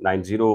9/0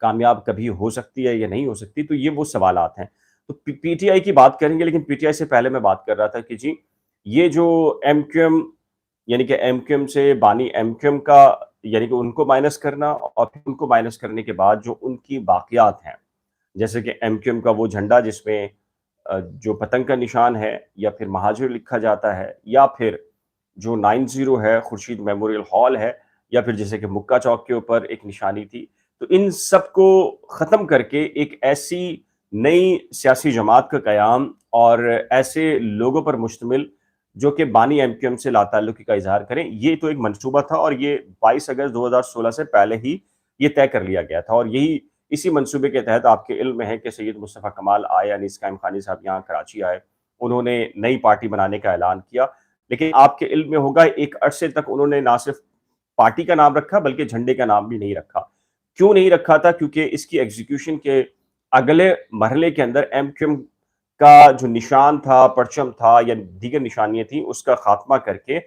کامیاب کبھی ہو سکتی ہے یا نہیں ہو سکتی، تو یہ وہ سوالات ہیں۔ تو پی ٹی آئی کی بات کریں گے، لیکن پی ٹی آئی سے پہلے میں بات کر رہا تھا کہ جی یہ جو ایم کیو ایم، یعنی کہ ایم کیو ایم سے بانی ایم کیو ایم کا، یعنی کہ ان کو مائنس کرنا، اور پھر ان کو مائنس کرنے کے بعد جو ان کی باقیات ہیں، جیسے کہ ایم کیو ایم کا وہ جھنڈا جس میں جو پتنگ کا نشان ہے، یا پھر مہاجر لکھا جاتا ہے، یا پھر جو 90 ہے خورشید میموریل ہال ہے، یا پھر جیسے کہ مکہ چوک کے اوپر ایک نشانی تھی، تو ان سب کو ختم کر کے ایک ایسی نئی سیاسی جماعت کا قیام، اور ایسے لوگوں پر مشتمل جو کہ بانی ایم کیو ایم سے لا تعلقی کا اظہار کریں، یہ تو ایک منصوبہ تھا، اور یہ 22 اگست 2016 سے پہلے ہی یہ طے کر لیا گیا تھا، اور یہی اسی منصوبے کے تحت آپ کے علم میں ہے کہ سید مصطفیٰ کمال آئے، انیس قائم خانی صاحب یہاں کراچی آئے، انہوں نے نئی پارٹی بنانے کا اعلان کیا، لیکن آپ کے علم میں ہوگا ایک عرصے تک انہوں نے نہ صرف پارٹی کا نام رکھا بلکہ جھنڈے کا نام بھی نہیں رکھا۔ کیوں نہیں رکھا تھا؟ کیونکہ اس کی ایگزیکیوشن کے اگلے مرحلے کے اندر ایم کیو ایم کا جو نشان تھا، پرچم تھا، یا دیگر نشانیاں تھیں، اس کا خاتمہ کر کے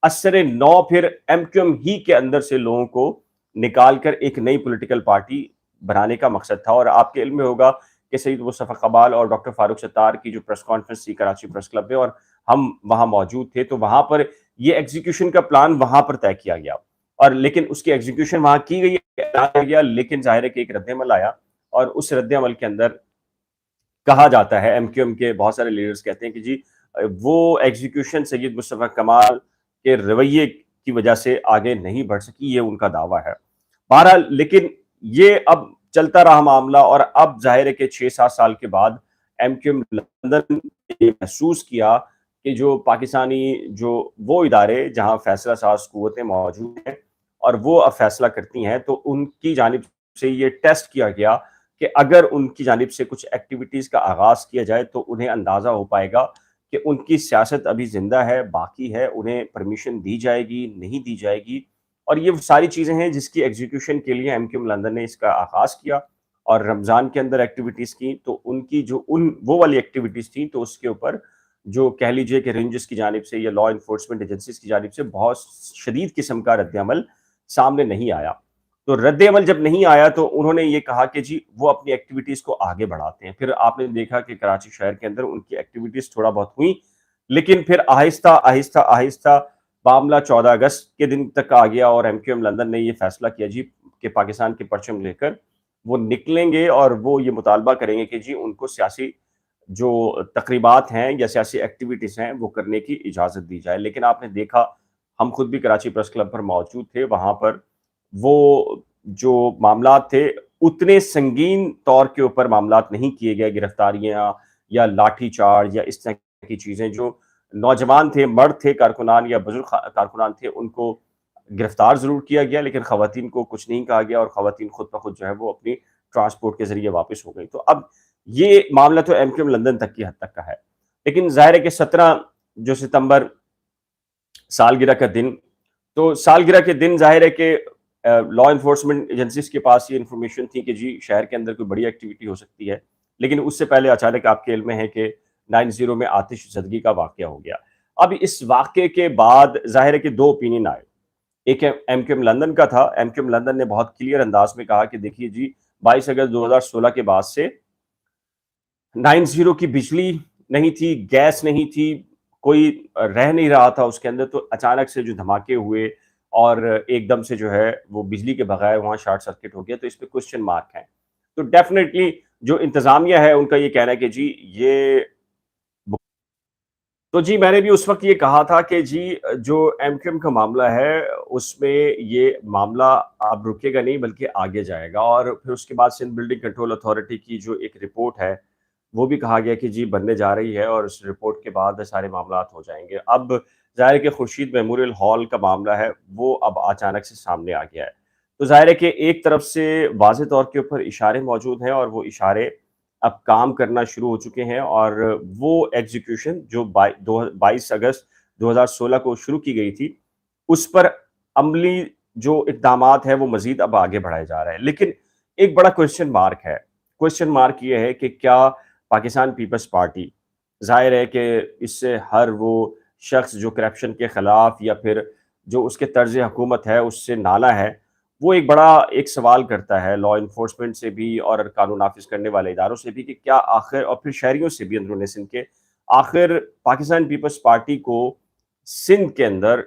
اثر نو پھر ایم کیو ایم ہی کے اندر سے لوگوں کو نکال کر ایک نئی پولیٹیکل پارٹی بنانے کا مقصد تھا۔ اور آپ کے علم میں ہوگا کہ سید مصطفیٰ قبال اور ڈاکٹر فاروق ستار کی جو پریس کانفرنس تھی کراچی پریس کلب میں، اور ہم وہاں موجود تھے، تو وہاں پر یہ ایگزیکیوشن کا پلان وہاں پر طے کیا گیا، اور لیکن اس کی ایگزیکیوشن وہاں کی گئی، اعلان کیا گیا، لیکن ظاہر ہے کہ ایک رد عمل آیا، اور اس رد عمل کے اندر کہا جاتا ہے، ایم کیو ایم کے بہت سارے لیڈرز کہتے ہیں کہ جی وہ ایگزیکیوشن سید مصطفیٰ کمال کے رویے کی وجہ سے آگے نہیں بڑھ سکی، یہ ان کا دعویٰ ہے۔ بہرحال لیکن یہ اب چلتا رہا معاملہ، اور اب ظاہر ہے کہ 6-7 سال کے بعد ایم کیو ایم لندن نے محسوس کیا کہ جو پاکستانی جو وہ ادارے جہاں فیصلہ ساز قوتیں موجود ہیں اور وہ اب فیصلہ کرتی ہیں، تو ان کی جانب سے یہ ٹیسٹ کیا گیا کہ اگر ان کی جانب سے کچھ ایکٹیویٹیز کا آغاز کیا جائے تو انہیں اندازہ ہو پائے گا کہ ان کی سیاست ابھی زندہ ہے، باقی ہے، انہیں پرمیشن دی جائے گی نہیں دی جائے گی، اور یہ ساری چیزیں ہیں جس کی ایگزیکیوشن کے لیے ایم کیو ایم لندن نے اس کا آغاز کیا، اور رمضان کے اندر ایکٹیویٹیز کی، تو ان کی جو وہ والی ایکٹیویٹیز تھیں، تو اس کے اوپر جو کہہ لیجئے کہ رینجز کی جانب سے یا لا انفورسمنٹ ایجنسیز کی جانب سے بہت شدید قسم کا رد عمل سامنے نہیں آیا۔ تو رد عمل جب نہیں آیا تو انہوں نے یہ کہا کہ جی وہ اپنی ایکٹیویٹیز کو آگے بڑھاتے ہیں۔ پھر آپ نے دیکھا کہ کراچی شہر کے اندر ان کی ایکٹیویٹیز تھوڑا بہت ہوئیں، لیکن پھر آہستہ آہستہ آہستہ معاملہ 14 اگست کے دن تک آ گیا، اور ایم کیو ایم لندن نے یہ فیصلہ کیا جی کہ پاکستان کے پرچم لے کر وہ نکلیں گے، اور وہ یہ مطالبہ کریں گے کہ جی ان کو سیاسی جو تقریبات ہیں یا سیاسی ایکٹیویٹیز ہیں وہ کرنے کی اجازت دی جائے۔ لیکن آپ نے دیکھا، ہم خود بھی کراچی پریس کلب پر موجود تھے، وہاں پر وہ جو معاملات تھے اتنے سنگین طور کے اوپر معاملات نہیں کیے گئے، گرفتاریاں یا لاٹھی چارج یا اس طرح کی چیزیں۔ جو نوجوان تھے، مرد تھے، کارکنان یا بزرگ کارکنان تھے، ان کو گرفتار ضرور کیا گیا، لیکن خواتین کو کچھ نہیں کہا گیا، اور خواتین خود بخود جو ہے وہ اپنی ٹرانسپورٹ کے ذریعے واپس ہو گئی۔ تو اب یہ معاملہ تو ایم کیو ایم لندن تک کی حد تک کا ہے، لیکن ظاہر ہے کہ 17 جو ستمبر سالگرہ کا دن، تو سالگرہ کے دن ظاہر ہے کہ لا انفورسمنٹ ایجنسیز کے پاس یہ انفارمیشن تھی کہ جی شہر کے اندر کوئی بڑی ایکٹیویٹی ہو سکتی ہے، لیکن اس سے پہلے اچانک آپ کے علم میں ہے کہ 90 میں آتش زدگی کا واقعہ ہو گیا۔ اب اس واقعے کے بعد ظاہر ہے کہ دو اوپینین آئے، ایک ایم کیو ایم لندن کا تھا۔ ایم کیو ایم لندن نے بہت کلیئر انداز میں کہا کہ دیکھیے جی 22 اگست 2016 کے بعد سے 90 کی بجلی نہیں تھی، گیس نہیں تھی، کوئی رہ نہیں رہا تھا اس کے اندر، تو اچانک سے جو دھماکے ہوئے اور ایک دم سے جو ہے وہ بجلی کے بغیر وہاں شارٹ سرکٹ ہو گیا، تو اس پہ کوسچن مارک ہیں۔ تو ڈیفینیٹلی جو انتظامیہ ہے ان کا یہ کہنا ہے کہ جی یہ، تو جی میں نے بھی اس وقت یہ کہا تھا کہ جی جو ایم کیو ایم کا معاملہ ہے اس میں یہ معاملہ اب رکے گا نہیں بلکہ آگے جائے گا، اور پھر اس کے بعد سندھ بلڈنگ کنٹرول اتھارٹی کی جو ایک رپورٹ ہے وہ بھی کہا گیا کہ جی بننے جا رہی ہے، اور اس رپورٹ کے بعد سارے معاملات ہو جائیں گے۔ اب ظاہر ہے کہ خورشید میموریل ہال کا معاملہ ہے وہ اب اچانک سے سامنے آ گیا ہے، تو ظاہر ہے کہ ایک طرف سے واضح طور کے اوپر اشارے موجود ہیں، اور وہ اشارے اب کام کرنا شروع ہو چکے ہیں، اور وہ ایگزیکیوشن جو 22 اگست 2016 کو شروع کی گئی تھی اس پر عملی جو اقدامات ہیں وہ مزید اب آگے بڑھائے جا رہے ہیں۔ لیکن ایک بڑا کوسچن مارک ہے، کوسچن مارک یہ ہے کہ کیا پاکستان پیپلز پارٹی، ظاہر ہے کہ اس سے ہر وہ شخص جو کرپشن کے خلاف یا پھر جو اس کے طرز حکومت ہے اس سے نالا ہے، وہ ایک بڑا ایک سوال کرتا ہے لا انفورسمنٹ سے بھی اور قانون نافذ کرنے والے اداروں سے بھی کہ کیا آخر، اور پھر شہریوں سے بھی اندرون سندھ کے، آخر پاکستان پیپلز پارٹی کو سندھ کے اندر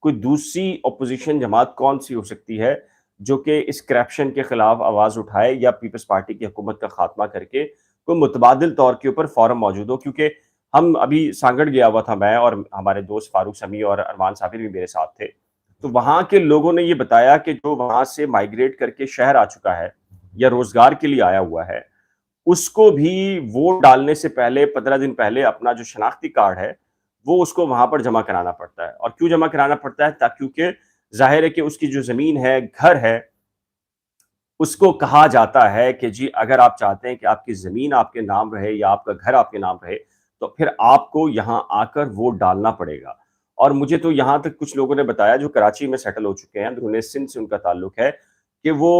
کوئی دوسری اپوزیشن جماعت کون سی ہو سکتی ہے جو کہ اس کرپشن کے خلاف آواز اٹھائے یا پیپلز پارٹی کی حکومت کا خاتمہ کر کے کوئی متبادل طور کے اوپر فورم موجود ہو. کیونکہ ہم ابھی سانگڑ گیا ہوا تھا، میں اور ہمارے دوست فاروق سمیع اور ارمان صابر بھی میرے ساتھ تھے. تو وہاں کے لوگوں نے یہ بتایا کہ جو وہاں سے مائیگریٹ کر کے شہر آ چکا ہے یا روزگار کے لیے آیا ہوا ہے، اس کو بھی ووٹ ڈالنے سے پہلے 15 دن پہلے اپنا جو شناختی کارڈ ہے وہ اس کو وہاں پر جمع کرانا پڑتا ہے. اور کیوں جمع کرانا پڑتا ہے؟ کیونکہ ظاہر ہے کہ اس کی جو زمین ہے، گھر ہے، اس کو کہا جاتا ہے کہ جی اگر آپ چاہتے ہیں کہ آپ کی زمین آپ کے نام رہے یا آپ کا گھر آپ کے نام رہے تو پھر آپ کو یہاں آ کر ووٹ ڈالنا پڑے گا. اور مجھے تو یہاں تک کچھ لوگوں نے بتایا جو کراچی میں سیٹل ہو چکے ہیں، اندرون سندھ سے ان کا تعلق ہے، کہ وہ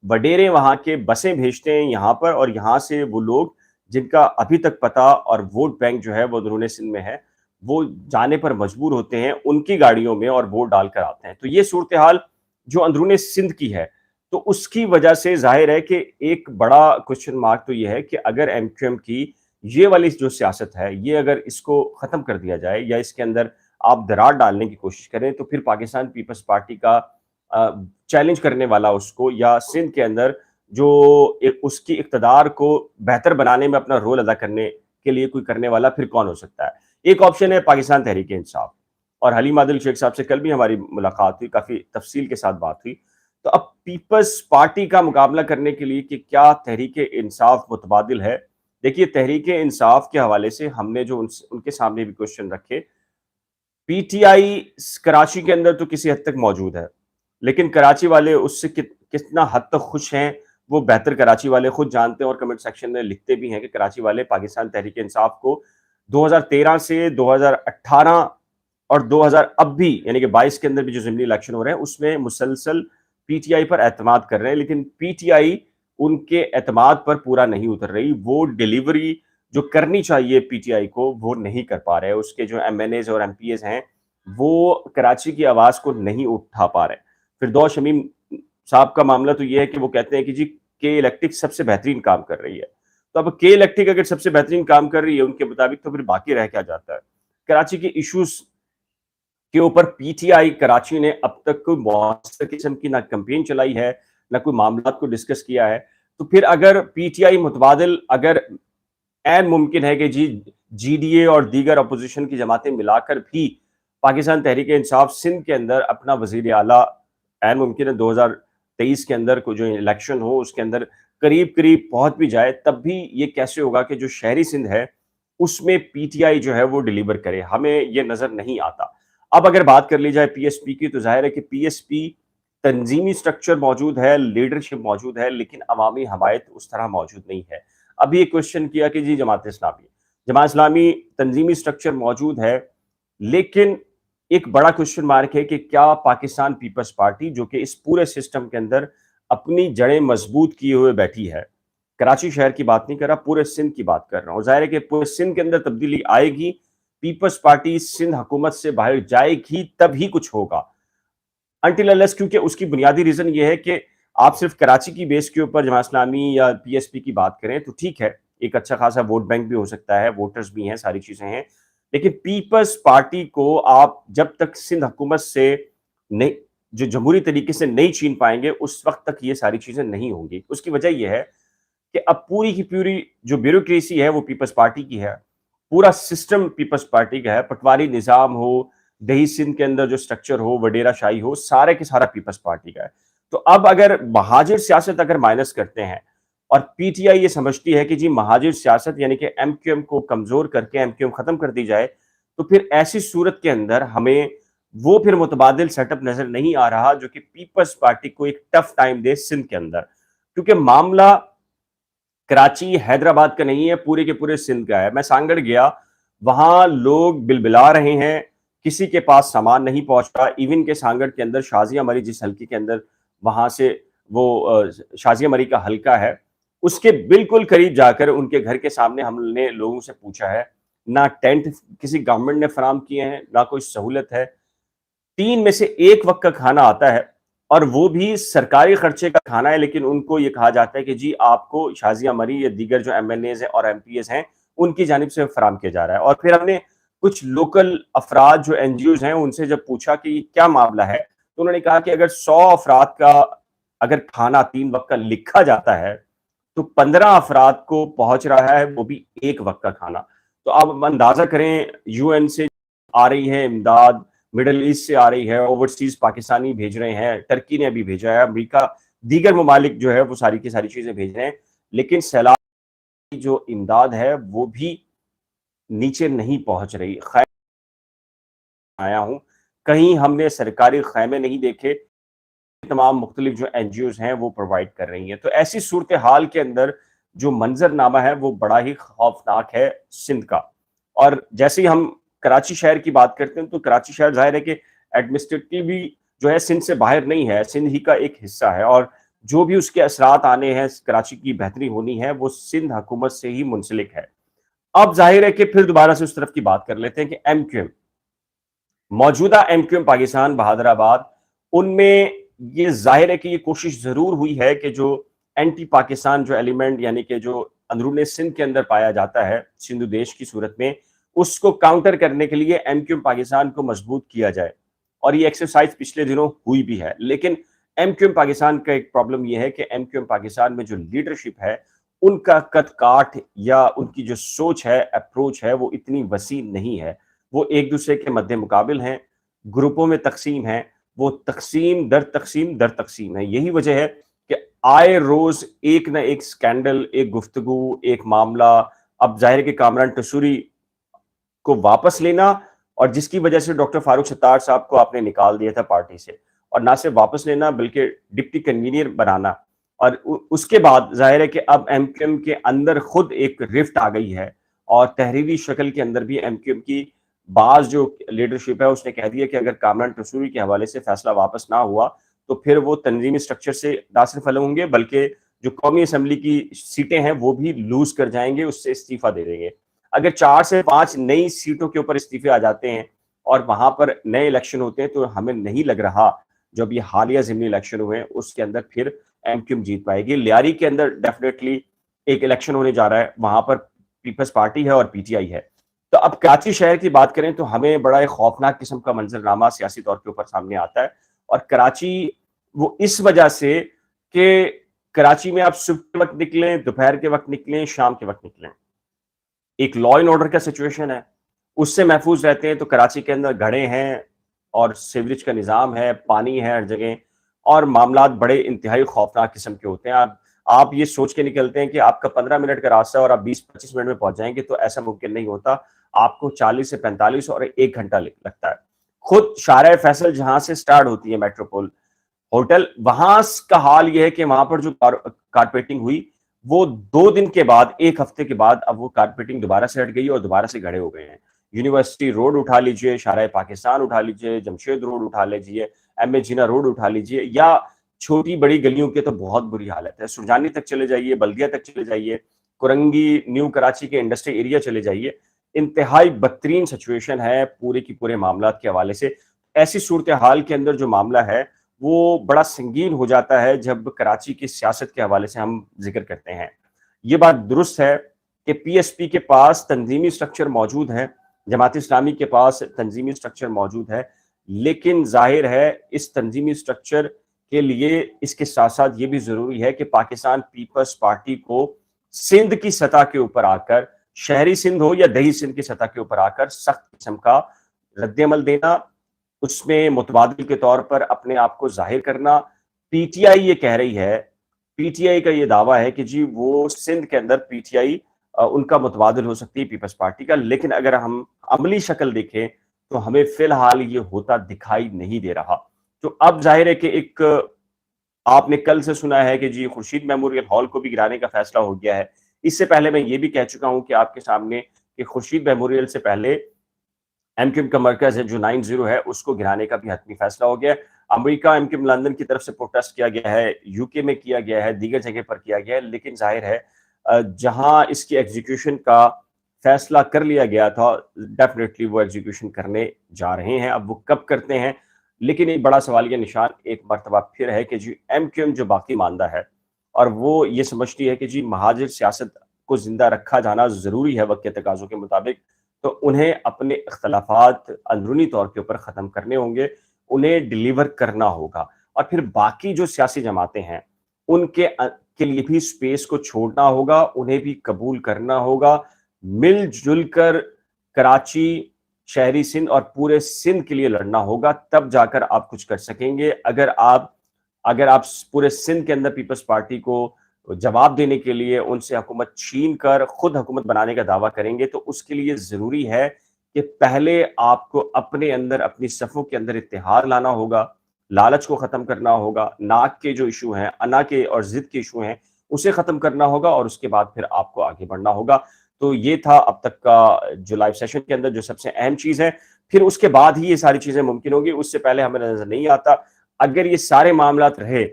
وڈیرے وہاں کے بسیں بھیجتے ہیں یہاں پر، اور یہاں سے وہ لوگ جن کا ابھی تک پتہ اور ووٹ بینک جو ہے وہ اندرون سندھ میں ہے، وہ جانے پر مجبور ہوتے ہیں ان کی گاڑیوں میں اور ووٹ ڈال کر آتے ہیں. تو یہ صورتحال جو اندرون سندھ کی ہے، تو اس کی وجہ سے ظاہر ہے کہ ایک بڑا کوشچن مارک تو یہ ہے کہ اگر ایم کیو ایم کی یہ والی جو سیاست ہے، یہ اگر اس کو ختم کر دیا جائے یا اس کے اندر آپ درار ڈالنے کی کوشش کریں، تو پھر پاکستان پیپلز پارٹی کا چیلنج کرنے والا اس کو یا سندھ کے اندر جو اس کی اقتدار کو بہتر بنانے میں اپنا رول ادا کرنے کے لیے کوئی کرنے والا پھر کون ہو سکتا ہے؟ ایک آپشن ہے پاکستان تحریک انصاف، اور حلیم عادل شیخ صاحب سے کل بھی ہماری ملاقات ہوئی، کافی تفصیل کے ساتھ بات ہوئی. تو اب پیپلز پارٹی کا مقابلہ کرنے کے لیے کہ کیا تحریک انصاف متبادل ہے؟ دیکھیے، تحریک انصاف کے حوالے سے ہم نے جو ان کے سامنے بھی کوشچن رکھے، پی ٹی آئی کراچی کے اندر تو کسی حد تک موجود ہے، لیکن کراچی والے اس سے کتنا حد تک خوش ہیں وہ بہتر کراچی والے خود جانتے ہیں، اور کمنٹ سیکشن میں لکھتے بھی ہیں کہ کراچی والے پاکستان تحریک انصاف کو 2013 سے 2018 اور 2000 اب بھی یعنی کہ 22 کے اندر بھی جو ضمنی الیکشن ہو رہے ہیں اس میں مسلسل پی ٹی آئی پر اعتماد کر رہے ہیں، لیکن پی ٹی آئی ان کے اعتماد پر پورا نہیں اتر رہی. وہ ڈیلیوری جو کرنی چاہیے پی ٹی آئی کو وہ نہیں کر پا رہے. اس کے جو ایم این ایز اور ایم پی ایز ہیں وہ کراچی کی آواز کو نہیں اٹھا پا رہے. فردوس شمیم صاحب کا معاملہ تو یہ ہے کہ وہ کہتے ہیں کہ جی کے الیکٹرک سب سے بہترین کام کر رہی ہے. تو اب کے الیکٹرک اگر سب سے بہترین کام کر رہی ہے ان کے مطابق، تو پھر باقی رہ کیا جاتا ہے؟ کراچی کے ایشوز کے اوپر پی ٹی آئی کراچی نے اب تک کوئی مؤثر قسم کی نہ کمپین چلائی ہے، نہ کوئی معاملات کو ڈسکس کیا ہے. تو پھر اگر پی ٹی آئی متبادل، اگر این ممکن ہے کہ جی ڈی اے اور دیگر اپوزیشن کی جماعتیں ملا کر بھی پاکستان تحریک انصاف سندھ کے اندر اپنا وزیر اعلیٰ این ممکن ہے 2023 کے اندر کو جو الیکشن ہو اس کے اندر قریب پہنچ بھی جائے، تب بھی یہ کیسے ہوگا کہ جو شہری سندھ ہے اس میں پی ٹی آئی جو ہے وہ ڈیلیور کرے؟ ہمیں یہ نظر نہیں آتا. اب اگر بات کر لی جائے پی ایس پی کی، تو ظاہر ہے کہ پی ایس پی تنظیمی سٹرکچر موجود ہے، لیڈرشپ موجود ہے، لیکن عوامی حمایت اس طرح موجود نہیں ہے. ابھی ایک کوشچن کیا کہ جی جماعت اسلامی تنظیمی سٹرکچر موجود ہے، لیکن ایک بڑا کوشچن مارک ہے کہ کیا پاکستان پیپلز پارٹی جو کہ اس پورے سسٹم کے اندر اپنی جڑیں مضبوط کیے ہوئے بیٹھی ہے، کراچی شہر کی بات نہیں کر رہا، پورے سندھ کی بات کر رہا ہوں. ظاہر ہے کہ پورے سندھ کے اندر تبدیلی آئے گی، پیپلز پارٹی سندھ حکومت سے باہر جائے گی تب ہی کچھ ہوگا. انٹل انلیس، کیونکہ اس کی بنیادی ریزن یہ ہے کہ آپ صرف کراچی کی بیس کے اوپر جماعت اسلامی یا پی ایس پی کی بات کریں تو ٹھیک ہے، ایک اچھا خاصا ووٹ بینک بھی ہو سکتا ہے، ووٹرز بھی ہیں، ساری چیزیں ہیں، لیکن پیپلز پارٹی کو آپ جب تک سندھ حکومت سے نہیں، جو جمہوری طریقے سے نہیں چھین پائیں گے اس وقت تک یہ ساری چیزیں نہیں ہوں گی. اس کی وجہ یہ ہے کہ اب پوری کی پوری جو بیوروکریسی ہے وہ پیپلز پارٹی کی ہے، پورا سسٹم پیپلز پارٹی کا ہے. پٹواری نظام ہو، دیہی سندھ کے اندر جو سٹرکچر ہو، وڈیرہ شاہی ہو، سارے کے سارا پیپلز پارٹی کا ہے. تو اب اگر مہاجر سیاست اگر مائنس کرتے ہیں اور پی ٹی آئی یہ سمجھتی ہے کہ جی مہاجر سیاست یعنی کہ ایم کیو ایم کو کمزور کر کے ایم کیو ایم ختم کر دی جائے، تو پھر ایسی صورت کے اندر ہمیں وہ پھر متبادل سیٹ اپ نظر نہیں آ رہا جو کہ پیپلز پارٹی کو ایک ٹف ٹائم دے سندھ کے اندر. کیونکہ معاملہ کراچی حیدرآباد کا نہیں ہے، پورے کے پورے سندھ کا ہے. میں سانگڑ گیا، وہاں لوگ بلبلا رہے ہیں، کسی کے پاس سامان نہیں پہنچ رہا. ایون کے سانگڑ کے اندر شازیہ مری جس حلقے کے اندر وہاں سے وہ شازیہ مری کا حلقہ ہے، اس کے بالکل قریب جا کر ان کے گھر کے سامنے ہم نے لوگوں سے پوچھا ہے، نہ ٹینٹ کسی گورنمنٹ نے فراہم کیے ہیں، نہ کوئی سہولت ہے. 3 میں سے 1 وقت کا کھانا آتا ہے، اور وہ بھی سرکاری خرچے کا کھانا ہے، لیکن ان کو یہ کہا جاتا ہے کہ جی آپ کو شازیہ مری یا دیگر جو ایم ایل ایز ہیں اور ایم پی ایز ہیں ان کی جانب سے فراہم کیا جا رہا ہے۔ اور پھر ہم نے کچھ لوکل افراد جو این جی اوز ہیں ان سے جب پوچھا کہ یہ کیا معاملہ ہے، تو انہوں نے کہا کہ اگر 100 افراد کا اگر کھانا 3 وقت کا لکھا جاتا ہے تو 15 افراد کو پہنچ رہا ہے، وہ بھی 1 وقت کا کھانا۔ تو آپ اندازہ کریں، یو این سے آ رہی ہے امداد، مڈل ایسٹ سے آ رہی ہے، اوورسیز پاکستانی بھیج رہے ہیں، ٹرکی نے ابھی بھیجا ہے، امریکہ، دیگر ممالک جو ہے وہ ساری کی ساری چیزیں بھیج رہے ہیں، لیکن سیلاب کی جو امداد ہے وہ بھی نیچے نہیں پہنچ رہی۔ خیر آیا ہوں، کہیں ہم نے سرکاری خیمے نہیں دیکھے، تمام مختلف جو این جی اوز ہیں وہ پرووائڈ کر رہی ہیں۔ تو ایسی صورتحال کے اندر جو منظر نامہ ہے وہ بڑا ہی خوفناک ہے سندھ کا۔ اور جیسے ہی ہم کراچی شہر کی بات کرتے ہیں تو کراچی شہر ظاہر ہے کہ ایڈمنسٹریٹولی جو ہے سندھ سے باہر نہیں ہے، سندھ ہی کا ایک حصہ ہے، اور جو بھی اس کے اثرات آنے ہیں، کراچی کی بہتری ہونی ہے، وہ سندھ حکومت سے ہی منسلک ہے۔ اب ظاہر ہے کہ پھر دوبارہ سے اس طرف کی بات کر لیتے ہیں کہ ایم کیو ایم، موجودہ ایم کیو ایم پاکستان بہادر آباد، ان میں یہ ظاہر ہے کہ یہ کوشش ضرور ہوئی ہے کہ جو اینٹی پاکستان جو ایلیمنٹ، یعنی کہ جو اندرون سندھ کے اندر پایا جاتا ہے سندھ دیش کی صورت میں، اس کو کاؤنٹر کرنے کے لیے ایم کیو ایم پاکستان کو مضبوط کیا جائے، اور یہ ایکسرسائز پچھلے دنوں ہوئی بھی ہے۔ لیکن ایم کیو ایم پاکستان کا ایک پرابلم یہ ہے کہ ایم کیو ایم پاکستان میں جو لیڈرشپ ہے ان کا قد کاٹ یا ان کی جو سوچ ہے، اپروچ ہے، وہ اتنی وسیع نہیں ہے۔ وہ ایک دوسرے کے مد مقابل ہیں، گروپوں میں تقسیم ہیں، وہ تقسیم در تقسیم در تقسیم ہے۔ یہی وجہ ہے کہ آئے روز ایک نہ ایک سکینڈل، ایک گفتگو، ایک معاملہ، اب ظاہر ہے کہ کامران ٹسوری کو واپس لینا، اور جس کی وجہ سے ڈاکٹر فاروق ستار صاحب کو آپ نے نکال دیا تھا پارٹی سے، اور نہ صرف واپس لینا بلکہ ڈپٹی کنوینئر بنانا، اور اس کے بعد ظاہر ہے کہ اب ایم کیو ایم کے اندر خود ایک رفٹ آ گئی ہے، اور تحریری شکل کے اندر بھی ایم کیو ایم کی بعض جو لیڈرشپ ہے اس نے کہہ دیا کہ اگر کامران ٹسوری کے حوالے سے فیصلہ واپس نہ ہوا تو پھر وہ تنظیمی سٹرکچر سے نہ صرف الگ ہوں گے بلکہ جو قومی اسمبلی کی سیٹیں ہیں وہ بھی لوز کر جائیں گے، اس سے استعفیٰ دے دیں گے۔ اگر 4 سے 5 نئی سیٹوں کے اوپر استعفے آ جاتے ہیں اور وہاں پر نئے الیکشن ہوتے ہیں تو ہمیں نہیں لگ رہا جو ابھی حالیہ ضمنی الیکشن ہوئے ہیں اس کے اندر پھر ایم کیو ایم جیت پائے گی۔ لیاری کے اندر ڈیفینیٹلی ایک الیکشن ہونے جا رہا ہے، وہاں پر پیپلز پارٹی ہے اور پی ٹی آئی ہے۔ تو اب کراچی شہر کی بات کریں تو ہمیں بڑا ایک خوفناک قسم کا منظرنامہ سیاسی طور کے اوپر سامنے آتا ہے، اور کراچی وہ اس وجہ سے کہ کراچی میں آپ صبح کے وقت نکلیں، دوپہر کے وقت نکلیں، شام کے وقت نکلیں، ایک لا اینڈ آرڈر کا سچویشن ہے، اس سے محفوظ رہتے ہیں۔ تو کراچی کے اندر گھڑے ہیں اور سیوریج کا نظام ہے، پانی ہے ہر جگہ، اور معاملات بڑے انتہائی خوفناک قسم کے ہوتے ہیں۔ آپ یہ سوچ کے نکلتے ہیں کہ آپ کا 15 منٹ کا راستہ اور آپ 20-25 منٹ میں پہنچ جائیں گے، تو ایسا ممکن نہیں ہوتا، آپ کو 40 سے 45 اور 1 گھنٹہ لگتا ہے۔ خود شارع فیصل جہاں سے سٹارٹ ہوتی ہے میٹروپول ہوٹل، وہاں کا حال یہ ہے کہ وہاں پر جو کارپیٹنگ ہوئی وہ 2 دن کے بعد، 1 ہفتے کے بعد، اب وہ کارپیٹنگ دوبارہ سے ہٹ گئی اور دوبارہ سے گھڑے ہو گئے ہیں۔ یونیورسٹی روڈ اٹھا لیجئے، شارع پاکستان اٹھا لیجئے، جمشید روڈ اٹھا لیجئے، ایم اے جینا روڈ اٹھا لیجئے، یا چھوٹی بڑی گلیوں کے تو بہت بری حالت ہے۔ سرجانی تک چلے جائیے، بلدیہ تک چلے جائیے، کرنگی نیو کراچی کے انڈسٹری ایریا چلے جائیے، انتہائی بدترین سچویشن ہے پورے کی پورے معاملات کے حوالے سے۔ ایسی صورتحال کے اندر جو معاملہ ہے وہ بڑا سنگین ہو جاتا ہے جب کراچی کی سیاست کے حوالے سے ہم ذکر کرتے ہیں۔ یہ بات درست ہے کہ پی ایس پی کے پاس تنظیمی سٹرکچر موجود ہے، جماعت اسلامی کے پاس تنظیمی سٹرکچر موجود ہے، لیکن ظاہر ہے اس تنظیمی سٹرکچر کے لیے اس کے ساتھ ساتھ یہ بھی ضروری ہے کہ پاکستان پیپلز پارٹی کو سندھ کی سطح کے اوپر آ کر، شہری سندھ ہو یا دیہی سندھ کی سطح کے اوپر آ کر، سخت قسم کا رد عمل دینا، اس میں متبادل کے طور پر اپنے آپ کو ظاہر کرنا۔ پی ٹی آئی یہ کہہ رہی ہے، پی ٹی آئی کا یہ دعویٰ ہے کہ جی وہ سندھ کے اندر پی ٹی آئی ان کا متبادل ہو سکتی ہے پیپلز پارٹی کا، لیکن اگر ہم عملی شکل دیکھیں تو ہمیں فی الحال یہ ہوتا دکھائی نہیں دے رہا۔ تو اب ظاہر ہے کہ ایک آپ نے کل سے سنا ہے کہ جی خورشید میموریل ہال کو بھی گرانے کا فیصلہ ہو گیا ہے۔ اس سے پہلے میں یہ بھی کہہ چکا ہوں کہ آپ کے سامنے کہ خورشید میموریل سے پہلے ایم کیو ایم کا مرکز ہے جو 90 ہے اس کو گرانے کا بھی حتمی فیصلہ ہو گیا ہے۔ امریکہ، ایم کیو ایم لندن کی طرف سے پروٹیسٹ کیا گیا ہے، یو کے میں کیا گیا ہے، دیگر جگہ پر کیا گیا ہے، لیکن ظاہر ہے جہاں اس کی ایگزیکیوشن کا فیصلہ کر لیا گیا تھا ڈیفینیٹلی وہ ایگزیکیوشن کرنے جا رہے ہیں۔ اب وہ کب کرتے ہیں لیکن ایک بڑا سوالیہ نشان ایک مرتبہ پھر ہے کہ جی ایم کیو ایم جو باقی ماندہ ہے اور وہ یہ سمجھتی ہے کہ جی مہاجر سیاست کو زندہ رکھا جانا ضروری ہے وقت کے تقاضوں کے مطابق، تو انہیں اپنے اختلافات اندرونی طور کے اوپر ختم کرنے ہوں گے، انہیں ڈیلیور کرنا ہوگا، اور پھر باقی جو سیاسی جماعتیں ہیں ان کے لیے بھی سپیس کو چھوڑنا ہوگا، انہیں بھی قبول کرنا ہوگا، مل جل کر کراچی، شہری سندھ اور پورے سندھ کے لیے لڑنا ہوگا، تب جا کر آپ کچھ کر سکیں گے۔ اگر آپ پورے سندھ کے اندر پیپلز پارٹی کو جواب دینے کے لیے ان سے حکومت چھین کر خود حکومت بنانے کا دعویٰ کریں گے، تو اس کے لیے ضروری ہے کہ پہلے آپ کو اپنے اندر، اپنی صفوں کے اندر اتحاد لانا ہوگا، لالچ کو ختم کرنا ہوگا، ناک کے جو ایشو ہیں، انا کے اور ضد کے ایشو ہیں، اسے ختم کرنا ہوگا، اور اس کے بعد پھر آپ کو آگے بڑھنا ہوگا۔ تو یہ تھا اب تک کا جو لائیو سیشن کے اندر جو سب سے اہم چیز ہے۔ پھر اس کے بعد ہی یہ ساری چیزیں ممکن ہوگی، اس سے پہلے ہمیں نظر نہیں آتا۔ اگر یہ سارے معاملات رہے،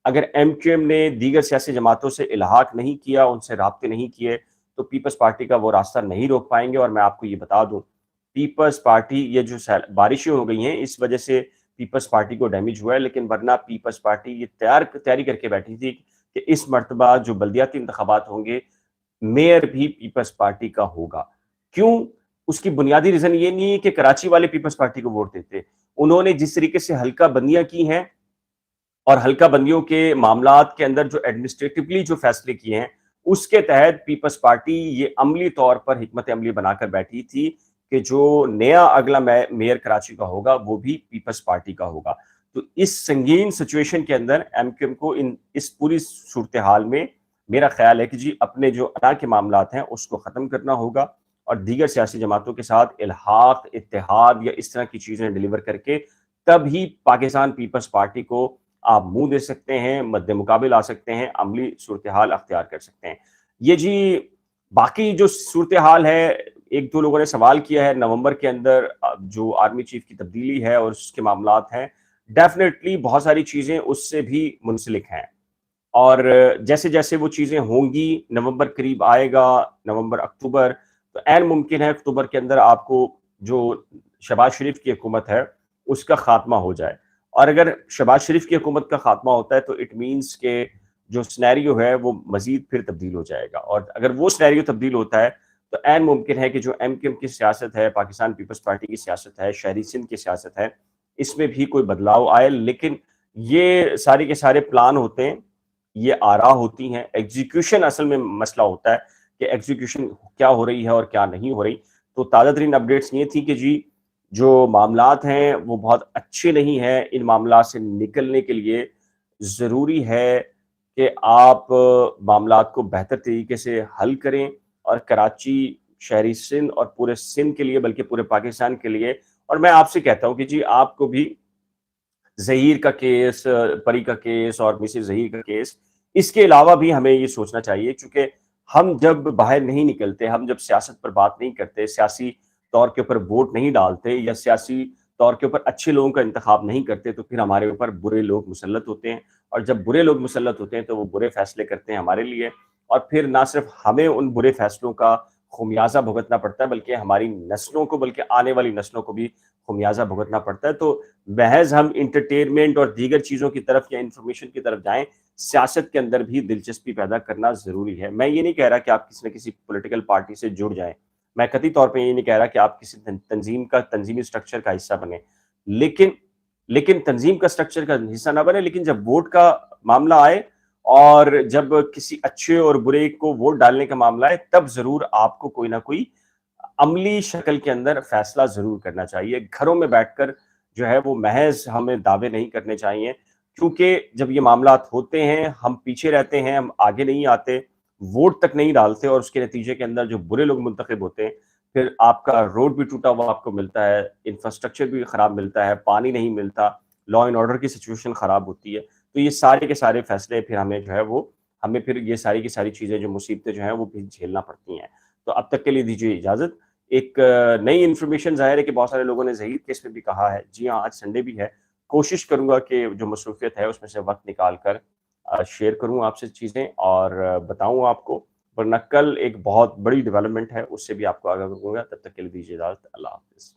اگر ایم کیو ایم نے دیگر سیاسی جماعتوں سے الحاق نہیں کیا، ان سے رابطے نہیں کیے، تو پیپلز پارٹی کا وہ راستہ نہیں روک پائیں گے۔ اور میں آپ کو یہ بتا دوں، پیپلز پارٹی، یہ جو بارشیں ہو گئی ہیں اس وجہ سے پیپلز پارٹی کو ڈیمیج ہوا ہے، لیکن ورنہ پیپلز پارٹی یہ تیاری کر کے بیٹھی تھی کہ اس مرتبہ جو بلدیاتی انتخابات ہوں گے، میئر بھی پیپلز پارٹی کا ہوگا۔ کیوں؟ اس کی بنیادی ریزن یہ نہیں ہے کہ کراچی والے پیپلز پارٹی کو ووٹ دیتے، انہوں نے جس طریقے سے حلقہ بندیاں کی ہیں اور حلقہ بندیوں کے معاملات کے اندر جو ایڈمنسٹریٹولی جو فیصلے کیے ہیں، اس کے تحت پیپلز پارٹی یہ عملی طور پر حکمت عملی بنا کر بیٹھی تھی کہ جو نیا اگلا میئر کراچی کا ہوگا وہ بھی پیپلز پارٹی کا ہوگا۔ تو اس سنگین سچویشن کے اندر ایم کیو ایم کو اس پوری صورتحال میں میرا خیال ہے کہ جی اپنے جو انا کے معاملات ہیں اس کو ختم کرنا ہوگا، اور دیگر سیاسی جماعتوں کے ساتھ الحاق، اتحاد یا اس طرح کی چیزیں ڈیلیور کر کے تب ہی پاکستان پیپلز پارٹی کو آپ منہ دے سکتے ہیں، مد مقابل آ سکتے ہیں، عملی صورتحال اختیار کر سکتے ہیں۔ یہ جی باقی جو صورتحال ہے، ایک دو لوگوں نے سوال کیا ہے نومبر کے اندر جو آرمی چیف کی تبدیلی ہے اور اس کے معاملات ہیں، ڈیفینیٹلی بہت ساری چیزیں اس سے بھی منسلک ہیں، اور جیسے جیسے وہ چیزیں ہوں گی، نومبر قریب آئے گا، نومبر اکتوبر، تو عین ممکن ہے اکتوبر کے اندر آپ کو جو شہباز شریف کی حکومت ہے اس کا خاتمہ ہو جائے۔ اور اگر شہباز شریف کی حکومت کا خاتمہ ہوتا ہے تو اٹ مینس کہ جو سنیریو ہے وہ مزید پھر تبدیل ہو جائے گا، اور اگر وہ سنیریو تبدیل ہوتا ہے تو عین ممکن ہے کہ جو ایم کیو ایم کی سیاست ہے، پاکستان پیپلز پارٹی کی سیاست ہے، شہری سندھ کی سیاست ہے، اس میں بھی کوئی بدلاؤ آئے۔ لیکن یہ سارے کے سارے پلان ہوتے ہیں، یہ آراء ہوتی ہیں، ایگزیکیوشن اصل میں مسئلہ ہوتا ہے کہ ایگزیکیوشن کیا ہو رہی ہے اور کیا نہیں ہو رہی۔ تو تازہ ترین اپڈیٹس یہ تھی کہ جی جو معاملات ہیں وہ بہت اچھے نہیں ہیں، ان معاملات سے نکلنے کے لیے ضروری ہے کہ آپ معاملات کو بہتر طریقے سے حل کریں، اور کراچی، شہری سندھ اور پورے سندھ کے لیے بلکہ پورے پاکستان کے لیے۔ اور میں آپ سے کہتا ہوں کہ جی آپ کو بھی ظہیر کا کیس، پری کا کیس اور مسز ظہیر کا کیس، اس کے علاوہ بھی ہمیں یہ سوچنا چاہیے، چونکہ ہم جب باہر نہیں نکلتے، ہم جب سیاست پر بات نہیں کرتے، سیاسی طور کے اوپر ووٹ نہیں ڈالتے یا سیاسی طور کے اوپر اچھے لوگوں کا انتخاب نہیں کرتے، تو پھر ہمارے اوپر برے لوگ مسلط ہوتے ہیں، اور جب برے لوگ مسلط ہوتے ہیں تو وہ برے فیصلے کرتے ہیں ہمارے لیے، اور پھر نہ صرف ہمیں ان برے فیصلوں کا خمیازہ بھگتنا پڑتا ہے بلکہ ہماری نسلوں کو، بلکہ آنے والی نسلوں کو بھی خمیازہ بھگتنا پڑتا ہے۔ تو محض ہم انٹرٹینمنٹ اور دیگر چیزوں کی طرف یا انفارمیشن کی طرف جائیں، سیاست کے اندر بھی دلچسپی پیدا کرنا ضروری ہے۔ میں یہ نہیں کہہ رہا کہ آپ کسی نہ کسی پولیٹیکل پارٹی سے جڑ جائیں، میں قطعی طور پہ یہ نہیں کہہ رہا کہ آپ کسی تنظیمی اسٹرکچر کا حصہ بنیں، لیکن تنظیم کا اسٹرکچر کا حصہ نہ بنے، لیکن جب ووٹ کا معاملہ آئے اور جب کسی اچھے اور برے کو ووٹ ڈالنے کا معاملہ ہے، تب ضرور آپ کو کوئی نہ کوئی عملی شکل کے اندر فیصلہ ضرور کرنا چاہیے۔ گھروں میں بیٹھ کر جو ہے وہ محض ہمیں دعوے نہیں کرنے چاہیے، کیونکہ جب یہ معاملات ہوتے ہیں ہم پیچھے رہتے ہیں، ہم آگے نہیں آتے، ووٹ تک نہیں ڈالتے، اور اس کے نتیجے کے اندر جو برے لوگ منتخب ہوتے ہیں، پھر آپ کا روڈ بھی ٹوٹا ہوا آپ کو ملتا ہے، انفراسٹرکچر بھی خراب ملتا ہے، پانی نہیں ملتا، لا اینڈ آرڈر کی سچویشن خراب ہوتی ہے۔ تو یہ سارے کے سارے فیصلے پھر ہمیں جو ہے وہ ہمیں پھر یہ ساری کی ساری چیزیں جو مصیبتیں جو ہیں وہ بھی جھیلنا پڑتی ہیں۔ تو اب تک کے لیے دیجیے اجازت۔ ایک نئی انفارمیشن ظاہر ہے کہ بہت سارے لوگوں نے ظہیر کیس میں بھی کہا ہے، جی ہاں آج سنڈے بھی ہے، کوشش کروں گا کہ جو مصروفیت ہے اس میں سے وقت نکال کر شیئر کروں آپ سے چیزیں اور بتاؤں آپ کو، ورنہ کل ایک بہت بڑی ڈیولپمنٹ ہے اس سے بھی آپ کو آگاہ کروں گا۔ تب تک کے لیے دیجیے اجازت، اللہ حافظ۔